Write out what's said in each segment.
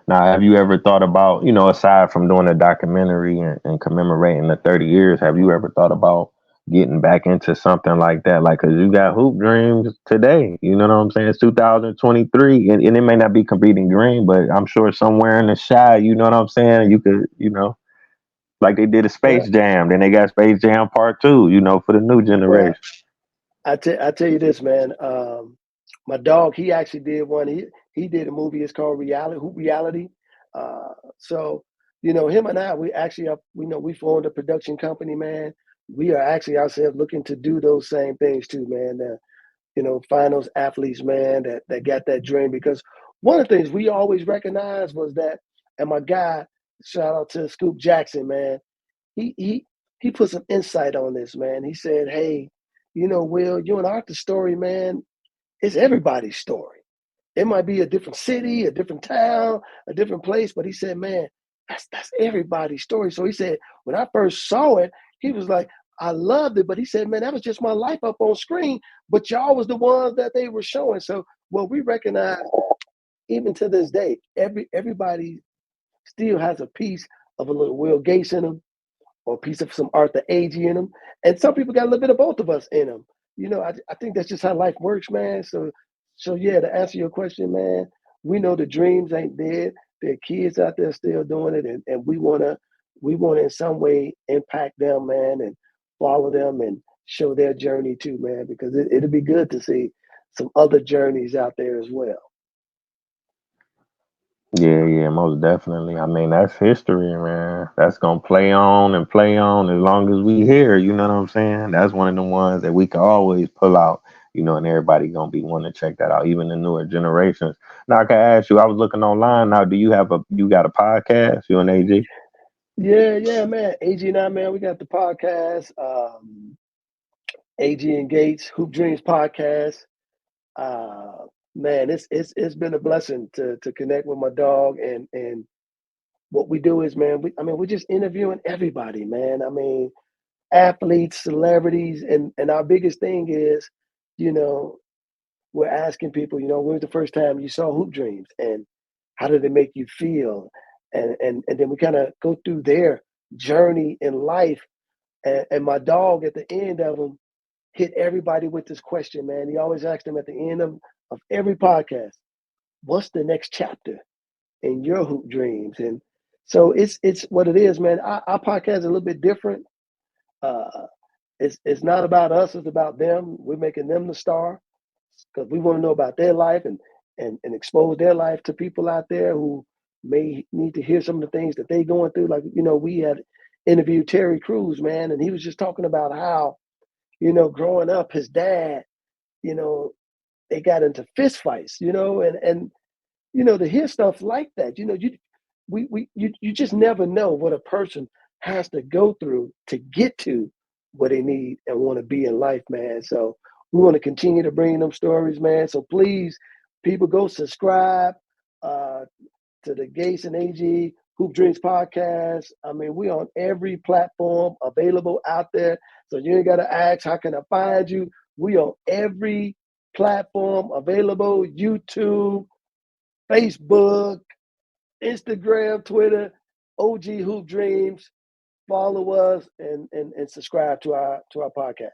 Now, have you ever thought about, aside from doing a documentary and commemorating the 30 years, have you ever thought about getting back into something like that? Like, cause you got hoop dreams today, you know what I'm saying? It's 2023, and it may not be competing dream, but I'm sure somewhere in the shy, you know what I'm saying? You could, like they did a Well, Space Jam, then they got Space Jam Part Two, for the new well, generation. I tell you this, man. My dog, he actually did one. He did a movie. It's called Reality Hoop Reality. So him and I, we actually are, we formed a production company, man. We are actually ourselves looking to do those same things too, man. Find those athletes, man, that got that dream. Because one of the things we always recognized was that, and my guy, shout out to Scoop Jackson, man. He he he put some insight on this, man. He said, "Hey, Will, you and Arthur's story, man, it's everybody's story. It might be a different city, a different town, a different place, but he said, man, that's everybody's story." So he said, when I first saw it, he was like, I loved it, but he said, man, that was just my life up on screen, but y'all was the ones that they were showing. So, well, we recognize even to this day, everybody still has a piece of a little Will Gates in them, or a piece of some Arthur Agee in them. And some people got a little bit of both of us in them. I think that's just how life works, man. So yeah, to answer your question, man, we know the dreams ain't dead. There are kids out there still doing it, and we wanna in some way impact them, man, and follow them and show their journey too, man, because it'll be good to see some other journeys out there as well. Yeah, yeah, most definitely. I mean, that's history, man. That's gonna play on and play on as long as we here. You know what I'm saying? That's one of the ones that we can always pull out. And everybody gonna be wanting to check that out, even the newer generations. Now, I can ask you. I was looking online. Now, do you got a podcast? You and AG? Yeah, man. AG and I, man, we got the podcast. AG and Gates, Hoop Dreams podcast. Uh, Man, it's been a blessing to connect with my dog, and what we do is, man, we're just interviewing everybody, man. I mean, athletes, celebrities, and our biggest thing is, you know, we're asking people, when was the first time you saw Hoop Dreams, and how did it make you feel, and then we kind of go through their journey in life, and my dog at the end of them hit everybody with this question, man. He always asks them at the end of every podcast, what's the next chapter in your hoop dreams? And so it's what it is, man. Our podcast is a little bit different. Uh, it's not about us, it's about them. We're making them the star because we want to know about their life and expose their life to people out there who may need to hear some of the things that they going through. Like, we had interviewed Terry Crews, man, and he was just talking about how, growing up, his dad, you know, they got into fist fights, and to hear stuff like that, you just never know what a person has to go through to get to what they need and want to be in life, man. So we want to continue to bring them stories, man. So please, people, go subscribe uh, to the Gates and AG Hoop Dreams podcast. I mean, we on every platform available out there. So you ain't got to ask, how can I find you? We on every platform available: YouTube, Facebook, Instagram, Twitter, OG Hoop Dreams. Follow us and subscribe to our podcast.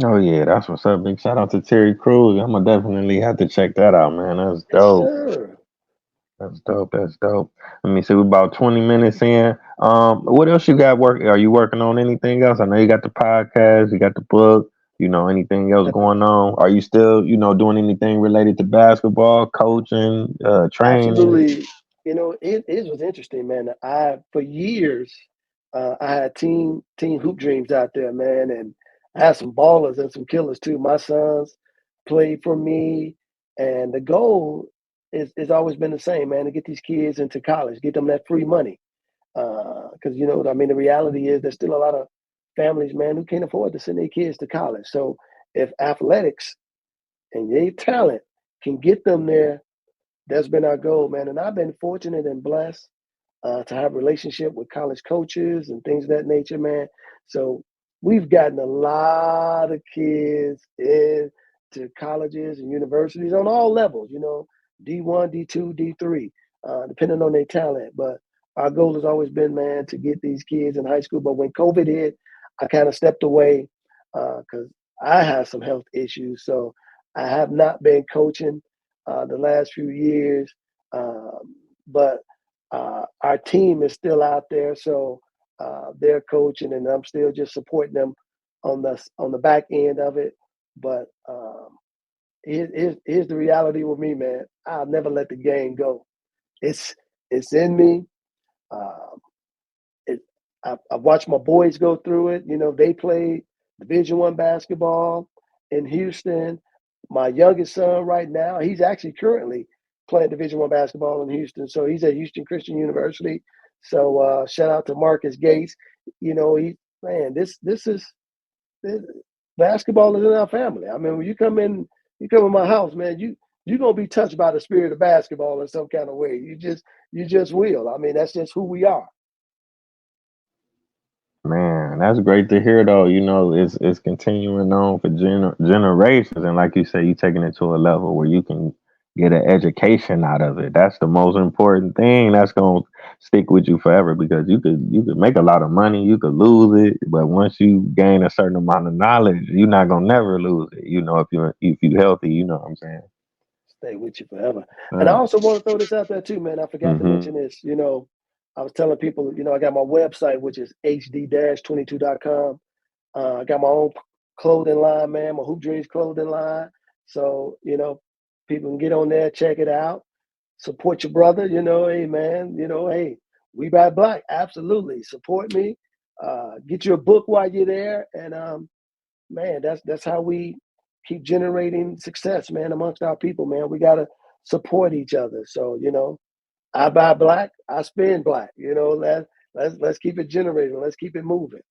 Oh yeah, that's what's up. Big shout out to Terry Crews. I'm gonna definitely have to check that out, man. That's Yes, dope. sir. That's dope. That's dope. Let me see. We're about 20 minutes in. What else you got work? Are you working on anything else? I know you got the podcast, you got the book. Anything else going on? Are you still, doing anything related to basketball, coaching, training? Absolutely. It was interesting, man. I for years I had team hoop dreams out there, man, and I had some ballers and some killers too. My sons played for me, and the goal is always been the same, man, to get these kids into college, get them that free money. Because I mean, the reality is there's still a lot of families, man, who can't afford to send their kids to college. So if athletics and their talent can get them there, that's been our goal, man. And I've been fortunate and blessed to have a relationship with college coaches and things of that nature, man. So we've gotten a lot of kids into colleges and universities on all levels, D1, D2, D3, depending on their talent. But our goal has always been, man, to get these kids in high school. But when COVID hit, I kind of stepped away because I have some health issues. So I have not been coaching the last few years. But our team is still out there. So they're coaching, and I'm still just supporting them on the back end of it. But here's the reality with me, man. I'll never let the game go. It's it's in me. Um, it, I watched my boys go through it. You know, they played Division 1 basketball in Houston. My youngest son right now, he's actually currently playing Division 1 basketball in Houston. So he's at Houston Christian University. So shout out to Marcus Gates. You know, he man, this is this, basketball is in our family. I mean, when you come in my house, man, you're gonna be touched by the spirit of basketball in some kind of way. You just will. I mean, that's just who we are. Man, that's great to hear though. It's continuing on for generations, and like you say, you taking it to a level where you can get an education out of it. That's the most important thing. That's gonna stick with you forever because you could make a lot of money, you could lose it, but once you gain a certain amount of knowledge, you're not gonna never lose it. If you healthy, you know what I'm saying. Stay with you forever. And I Uh, also want to throw this out there too, man. I forgot to mm-hmm. mention this. You know, I was telling people, I got my website, which is hd-22.com. I got my own clothing line, man, my Hoop Dreams clothing line. So, people can get on there, check it out, support your brother, hey, man, hey, we buy black. Absolutely. Support me. Get you a book while you're there. And, man, that's how we keep generating success, man, amongst our people, man. We got to support each other. So, I buy black, I spend black, let's keep it generating. Let's keep it moving.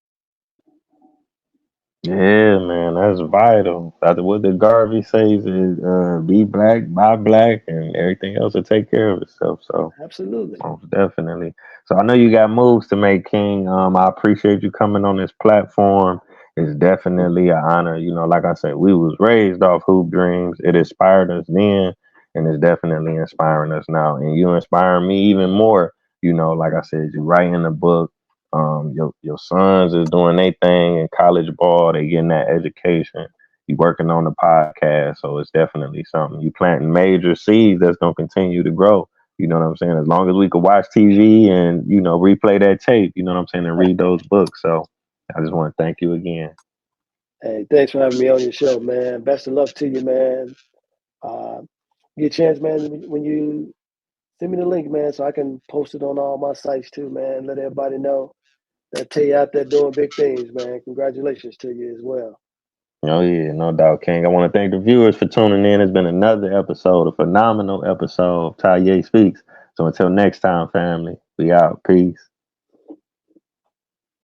Yeah, man, that's vital. What the Garvey says is be black, buy black, and everything else will take care of itself. So Absolutely. most definitely. So I know you got moves to make, King. I appreciate you coming on this platform. It's definitely an honor. Like I said, we was raised off hoop dreams. It inspired us then, and it's definitely inspiring us now. And you inspire me even more. Like I said, you writing a book. Your sons is doing their thing in college ball. They getting that education. You working on the podcast, so it's definitely something. You planting major seeds that's gonna continue to grow. You know what I'm saying? As long as we could watch TV and replay that tape, you know what I'm saying, and read those books. So I just want to thank you again. Hey, thanks for having me on your show, man. Best of luck to you, man. Uh, get a chance, man, when you send me the link, man, so I can post it on all my sites too, man. Let everybody know that tell you out there doing big things, man. Congratulations to you as well. Oh yeah, no doubt, King. I want to thank the viewers for tuning in. It's been another episode, a phenomenal episode of Taye Speaks. So until next time, family, we out. Peace.